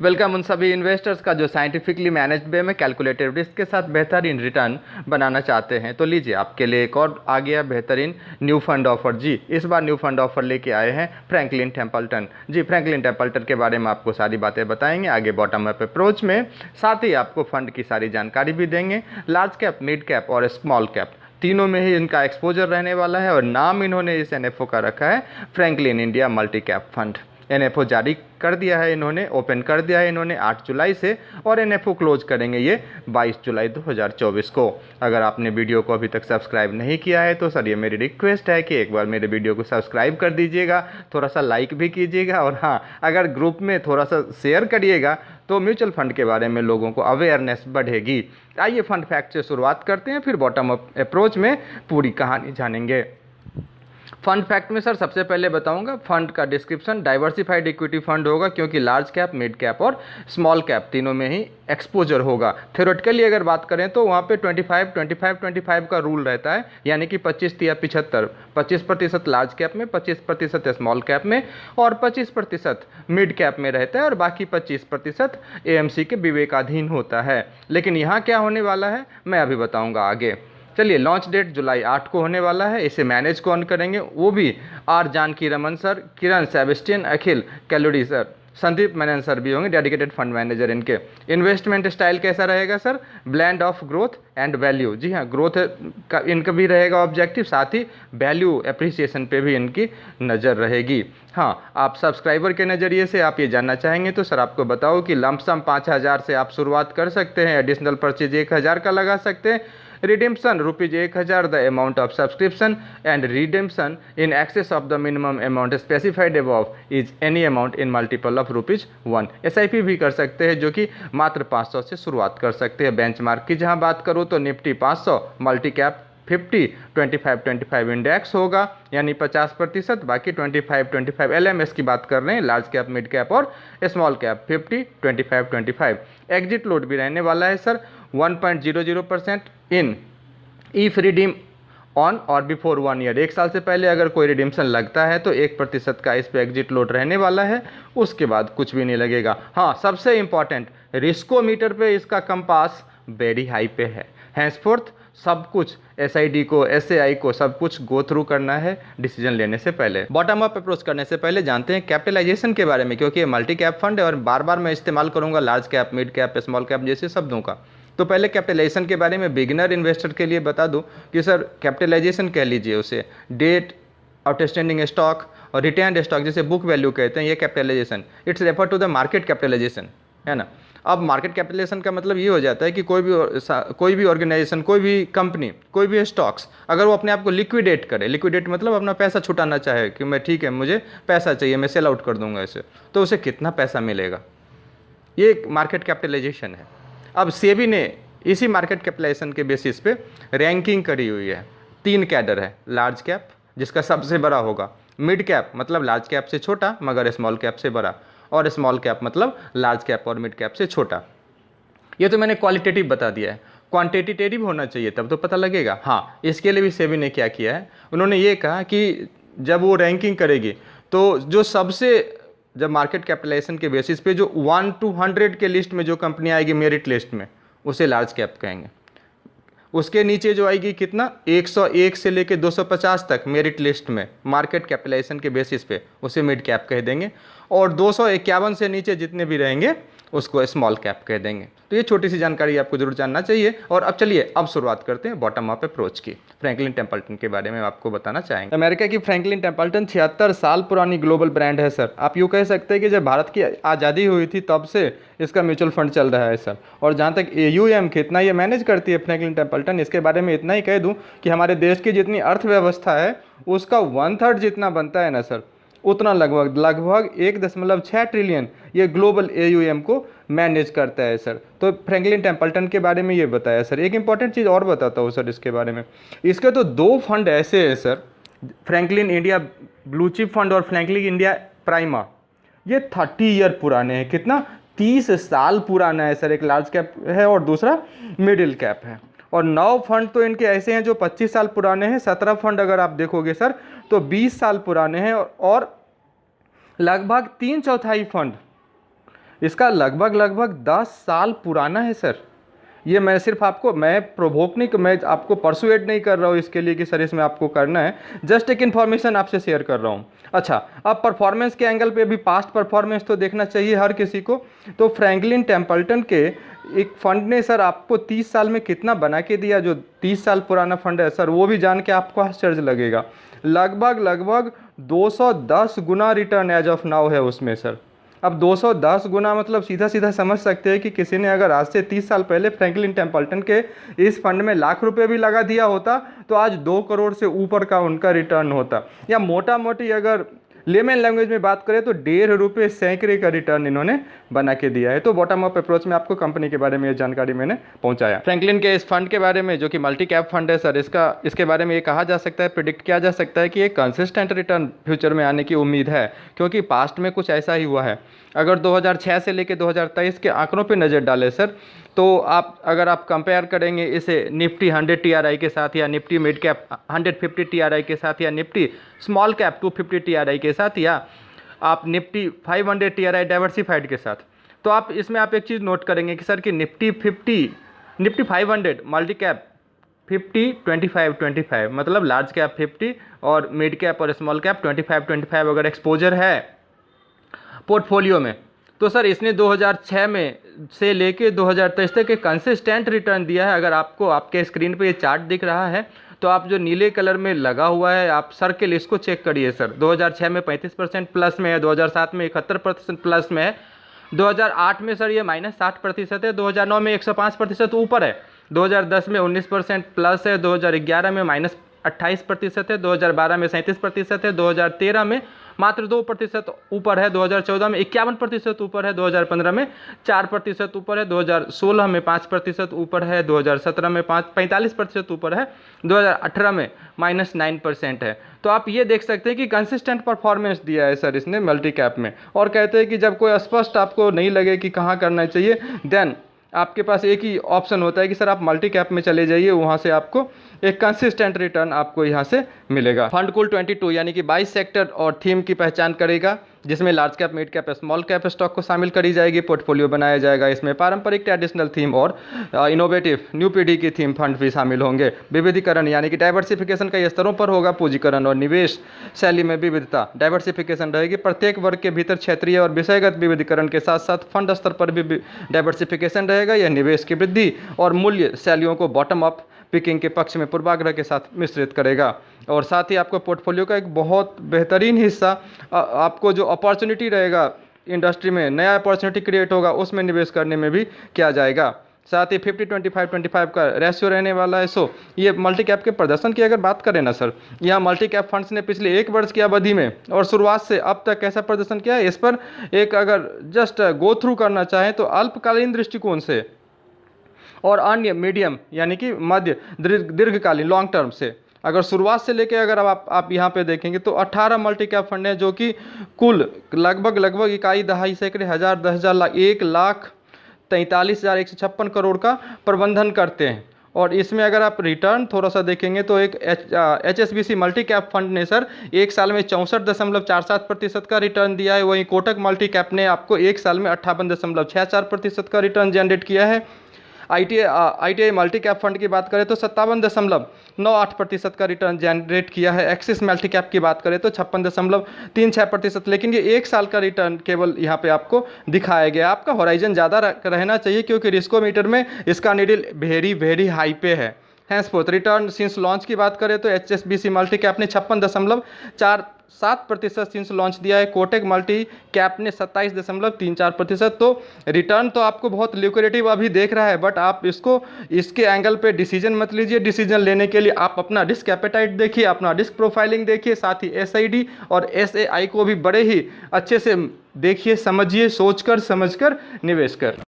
Welcome उन सभी investors का जो साइंटिफिकली मैनेज्ड वे में कैलकुलेटेड रिस्क के साथ बेहतरीन रिटर्न बनाना चाहते हैं। तो लीजिए आपके लिए एक और आ गया बेहतरीन न्यू फंड ऑफर। जी, इस बार न्यू फंड ऑफर लेके आए हैं फ्रैंकलिन टेम्पल्टन। जी, फ्रैंकलिन टेम्पल्टन के बारे में आपको सारी बातें बताएंगे आगे बॉटम अप अप्रोच में। साथ ही आपको फंड की सारी जानकारी भी देंगे। लार्ज कैप, मिड कैप और स्मॉल कैप तीनों में ही इनका एक्सपोजर रहने वाला है और नाम इन्होंने इस एनएफओ का रखा है Franklin India multi cap fund. NFO जारी कर दिया है इन्होंने, ओपन कर दिया है इन्होंने 8 जुलाई से और एनएफओ क्लोज करेंगे ये 22 जुलाई 2024 को। अगर आपने वीडियो को अभी तक सब्सक्राइब नहीं किया है तो सर ये मेरी रिक्वेस्ट है कि एक बार मेरे वीडियो को सब्सक्राइब कर दीजिएगा, थोड़ा सा लाइक भी कीजिएगा और हाँ, अगर ग्रुप में थोड़ा सा शेयर करिएगा तो म्यूचुअल फंड के बारे में लोगों को अवेयरनेस बढ़ेगी। आइए फंड फैक्ट से शुरुआत करते हैं, फिर बॉटम अप अप्रोच में पूरी कहानी जानेंगे। फंड फैक्ट में सर सबसे पहले बताऊंगा फंड का डिस्क्रिप्शन डाइवर्सिफाइड इक्विटी फंड होगा, क्योंकि लार्ज कैप, मिड कैप और स्मॉल कैप तीनों में ही एक्सपोजर होगा। थ्योरेटिकली अगर बात करें तो वहाँ पे 25-25-25 का रूल रहता है, यानी कि 25 या 75, 25% लार्ज कैप में, 25% स्मॉल कैप में और 25% मिड कैप में रहता है और बाकी 25% एएमसी के विवेकाधीन होता है। लेकिन यहाँ क्या होने वाला है मैं अभी बताऊँगा आगे। चलिए, लॉन्च डेट जुलाई 8 को होने वाला है। इसे मैनेज कौन करेंगे, वो भी R Janaki Raman sir, Kiran Sebastian, Akhil Kallody sir, Sandeep Menon sir भी होंगे डेडिकेटेड फंड मैनेजर इनके। इन्वेस्टमेंट स्टाइल कैसा रहेगा sir, blend of growth and value. जी हाँ, ग्रोथ का इनका भी रहेगा ऑब्जेक्टिव, साथ ही वैल्यू एप्रिसिएशन पे भी इनकी नज़र रहेगी। हाँ, आप सब्सक्राइबर के नज़रिए से आप ये जानना चाहेंगे तो सर आपको बताओ कि लमसम 5,000 से आप शुरुआत कर सकते हैं, एडिशनल परचेज 1,000 का लगा सकते हैं। Redemption ₹1,000 the amount of subscription and redemption in excess of the minimum amount specified above is any amount in multiple of ₹1। SIP भी कर सकते हैं जो कि मात्र 500 से शुरुआत कर सकते हैं। बेंचमार्क की जहां बात करूं तो निफ्टी 500, मल्टी कैप 50, 25-25 इंडेक्स होगा यानी 50%, बाकी 25-25 LMS की बात कर रहे हैं, लार्ज कैप, मिड कैप और स्मॉल कैप 50, 25-25। एग्जिट लोड भी रहने वाला है sir 1.00% in if redeem on और बिफोर 1 ईयर। 1 साल से पहले अगर कोई रिडीम्शन लगता है तो 1% का इस पे एग्जिट लोड रहने वाला है, उसके बाद कुछ भी नहीं लगेगा। हाँ, सबसे इंपॉर्टेंट, रिस्कोमीटर पे इसका कंपास वेरी हाई पे है। हैंसफोर्थ सब कुछ SID को, SAI को सब कुछ गो थ्रू करना है डिसीजन लेने से पहले। बॉटम अप अप्रोच करने से पहले जानते हैं कैपिटलाइजेशन के बारे में, क्योंकि ये मल्टी कैप फंड है और बार बार मैं इस्तेमाल करूंगा large cap, mid cap, small cap जैसे शब्दों का। तो पहले कैपिटलाइजेशन के बारे में बिगिनर इन्वेस्टर के लिए बता दूं कि सर कैपिटलाइजेशन कह लीजिए उसे, डेट आउटस्टैंडिंग स्टॉक और रिटेन्ड स्टॉक जैसे बुक वैल्यू कहते हैं, ये capitalization. It's refer to the market capitalization, है ना। अब मार्केट कैपिटलाइजेशन का मतलब ये हो जाता है कि कोई भी ऑर्गेनाइजेशन, कोई भी कंपनी, कोई भी स्टॉक्स अगर वो अपने आप को लिक्विडेट करे, लिक्विडेट मतलब अपना पैसा छुटाना चाहे कि मैं ठीक है मुझे पैसा चाहिए, मैं सेल आउट कर दूंगा इसे, तो उसे कितना पैसा मिलेगा, ये मार्केट कैपिटलाइजेशन है। अब सेबी ने इसी मार्केट कैपिटलाइजेशन के बेसिस पे रैंकिंग करी हुई है। 3 कैडर है, लार्ज कैप जिसका सबसे बड़ा होगा, मिड कैप मतलब लार्ज कैप से छोटा मगर स्मॉल कैप से बड़ा, और स्मॉल कैप मतलब लार्ज कैप और मिड कैप से छोटा। ये तो मैंने क्वालिटेटिव बता दिया है, क्वांटिटेटिव होना चाहिए तब तो पता लगेगा। हाँ, इसके लिए भी सेबी ने क्या किया है, उन्होंने ये कहा कि जब वो रैंकिंग करेगी तो जो सबसे, जब मार्केट कैपिटलाइजेशन के बेसिस पे जो 1 to 100 के लिस्ट में जो कंपनी आएगी मेरिट लिस्ट में, उसे लार्ज कैप कहेंगे। उसके नीचे जो आएगी कितना, 101 से लेके 250 तक मेरिट लिस्ट में मार्केट कैपिटलाइजेशन के बेसिस पे, उसे मिड कैप कह देंगे। और 251 से नीचे जितने भी रहेंगे उसको स्मॉल कैप कह देंगे। तो ये छोटी सी जानकारी आपको जरूर जानना चाहिए। और अब चलिए अब शुरुआत करते हैं बॉटम अप अप्रोच की। फ्रैंकलिन टेम्पल्टन के बारे में आपको बताना चाहेंगे। अमेरिका की फ्रैंकलिन टेम्पल्टन 76 साल पुरानी ग्लोबल ब्रांड है सर। आप यूँ कह सकते हैं कि जब भारत की आज़ादी हुई थी तब से इसका म्यूचुअल फंड चल रहा है सर। और जहाँ तक AUM कितना ये मैनेज करती है फ्रैंकलिन टेम्पल्टन, इसके बारे में इतना ही कह दूँ कि हमारे देश की जितनी अर्थव्यवस्था है उसका 1/3 जितना बनता है ना सर, उतना लगभग 1.6 ट्रिलियन ये ग्लोबल AUM को मैनेज करता है सर। तो फ्रैंकलिन टेम्पल्टन के बारे में ये बताया सर। एक इंपॉर्टेंट चीज़ और बताता हूँ सर इसके बारे में, इसके तो 2 फंड ऐसे हैं sir, Franklin India blue chip fund और फ्रैंकलिन इंडिया प्राइमा, ये 30 ईयर पुराने हैं। कितना, 30 साल पुराना है सर। एक लार्ज कैप है और दूसरा मिडिल कैप है। और 9 फंड तो इनके ऐसे हैं जो 25 साल पुराने हैं। 17 फंड अगर आप देखोगे सर तो 20 साल पुराने हैं और लगभग 3/4 फंड इसका लगभग 10 साल पुराना है सर। ये मैं सिर्फ आपको, मैं प्रोवोक नहीं, मैं आपको परसुएट नहीं कर रहा हूँ इसके लिए कि सर इसमें आपको करना है, जस्ट एक इन्फॉर्मेशन आपसे शेयर कर रहा हूँ। अच्छा, अब परफॉर्मेंस के एंगल पे भी पास्ट परफॉर्मेंस तो देखना चाहिए हर किसी को। तो फ्रैंकलिन टेम्पल्टन के एक फंड ने सर आपको 30 साल में कितना बना के दिया, जो 30 साल पुराना फंड है सर, वो भी जान के आपको आश्चर्य लगेगा। लगभग 210 गुना रिटर्न एज ऑफ नाउ है उसमें सर। अब 210 गुना मतलब सीधा सीधा समझ सकते हैं कि किसी ने अगर आज से 30 साल पहले फ्रैंकलिन टेम्पल्टन के इस फंड में लाख रुपए भी लगा दिया होता तो आज 2 करोड़ से ऊपर का उनका रिटर्न होता। या मोटा मोटी अगर लेमन लैंग्वेज में बात करें तो 1.5 रुपये सैकड़े का रिटर्न इन्होंने बना के दिया है। तो बॉटम अप अप्रोच में आपको कंपनी के बारे में ये जानकारी मैंने पहुंचाया। फ्रैंकलिन के इस फंड के बारे में, जो कि मल्टी कैप फंड है सर, इसके बारे में ये कहा जा सकता है, प्रिडिक्ट किया जा सकता है कि एक कंसिस्टेंट रिटर्न फ्यूचर में आने की उम्मीद है, क्योंकि पास्ट में कुछ ऐसा ही हुआ है। अगर 2006 से लेकर 2023 के आंकड़ों पर नज़र डालें सर, तो अगर आप कंपेयर करेंगे इसे निफ्टी 100 TRI के साथ, या निफ्टी मिड कैप 150 TRI के साथ, या निफ्टी स्मॉल कैप 250 TRI के साथ, या आप निफ्टी 500 TRI डाइवर्सिफाइड के साथ, तो आप इसमें आप एक चीज़ नोट करेंगे कि सर कि निफ्टी 500 मल्टी कैप 50 25 25, मतलब लार्ज कैप 50 और मिड कैप और स्मॉल कैप 25 अगर एक्सपोजर है पोर्टफोलियो में, तो सर इसने 2006 में से लेके 2023 तक एक कंसिस्टेंट रिटर्न दिया है। अगर आपको आपके स्क्रीन पे ये चार्ट दिख रहा है तो आप जो नीले कलर में लगा हुआ है आप सर्किल, इसको चेक करिए सर। 2006 में 35% प्लस में है, 2007 में 71% प्लस में है, 2008 में सर ये -60% है, 2009 में 105% ऊपर है, 2010 में 19% प्लस है, 2011 में -28% है, 2012 में 37% है, 2013 में मात्र 2% ऊपर है, 2014 में 51% ऊपर है, 2015 में 4% ऊपर है, 2016 में 5% ऊपर है, 2017 में 45% ऊपर है, 2018 में -9% है। तो आप ये देख सकते हैं कि कंसिस्टेंट परफॉर्मेंस दिया है सर इसने मल्टी कैप में। और कहते हैं कि जब कोई स्पष्ट आपको नहीं लगे कि कहाँ करना चाहिए, देन आपके पास एक ही ऑप्शन होता है कि सर आप मल्टी कैप में चले जाइए, वहाँ से आपको एक कंसिस्टेंट रिटर्न आपको यहाँ से मिलेगा। फंड कुल 22 यानी कि 22 सेक्टर और थीम की पहचान करेगा, जिसमें large cap, mid cap, small cap stock को शामिल करी जाएगी। पोर्टफोलियो बनाया जाएगा, इसमें पारंपरिक ट्रेडिशनल थीम और इनोवेटिव न्यू पीढ़ी की थीम फंड भी शामिल होंगे। विविधीकरण यानी कि डाइवर्सिफिकेशन कई स्तरों पर होगा। पूंजीकरण और निवेश शैली में विविधता, डाइवर्सिफिकेशन रहेगी। प्रत्येक वर्ग के भीतर क्षेत्रीय और विषयगत विविधीकरण के साथ साथ फंड स्तर पर भी डाइवर्सिफिकेशन रहेगा। यह निवेश की वृद्धि और मूल्य शैलियों को बॉटम अप पिकिंग के पक्ष में पूर्वाग्रह के साथ मिश्रित करेगा। और साथ ही आपको पोर्टफोलियो का एक बहुत बेहतरीन हिस्सा आपको जो अपॉर्चुनिटी रहेगा इंडस्ट्री में, नया अपॉर्चुनिटी क्रिएट होगा, उसमें निवेश करने में भी किया जाएगा। साथ ही 50-25-25 का रेशियो रहने वाला है। सो ये मल्टी कैप के प्रदर्शन की अगर बात करें ना सर, यहाँ मल्टी कैप फंड्स ने पिछले 1 वर्ष की अवधि में और शुरुआत से अब तक कैसा प्रदर्शन किया है, इस पर एक अगर जस्ट गो थ्रू करना चाहें तो अल्पकालीन दृष्टिकोण से और अन्य मीडियम यानी कि मध्य दीर्घकालीन लॉन्ग टर्म से अगर शुरुआत से लेके अगर आप यहाँ पे देखेंगे तो 18 मल्टी कैप फंड हैं, जो कि कुल लगभग इकाई दहाई सैकड़े हज़ार 10,000 लाख 1,43,156 करोड़ का प्रबंधन करते हैं। और इसमें अगर आप रिटर्न थोड़ा सा देखेंगे तो एक HSBC मल्टी कैप फंड ने सर एक साल में 64.47% का रिटर्न दिया है। वहीं कोटक मल्टी कैप ने आपको एक साल में 58.64% का रिटर्न जनरेट किया है। ITI मल्टी कैप फंड की बात करें तो 57.98% का रिटर्न जनरेट किया है। एक्सिस मल्टी कैप की बात करें तो 56.36%। लेकिन ये एक साल का रिटर्न केवल यहाँ पे आपको दिखाया गया। आपका होराइजन ज़्यादा रहना चाहिए, क्योंकि रिस्कोमीटर में इसका नीडल वेरी हाई पे है। हैंसफोर्थ रिटर्न सिंस लॉन्च की बात करें तो HSBC मल्टी कैप ने 56.47% सिंस लॉन्च दिया है। कोटक मल्टी कैप ने 27.34%। तो रिटर्न तो आपको बहुत ल्यूक्रेटिव अभी देख रहा है, बट आप इसके एंगल पे डिसीजन मत लीजिए। डिसीजन लेने के लिए आप अपना रिस्क एपेटाइट देखिए, अपना रिस्क प्रोफाइलिंग देखिए, साथ ही SID और SAI को भी बड़े ही अच्छे से देखिए, समझिए, सोचकर समझकर निवेश कर।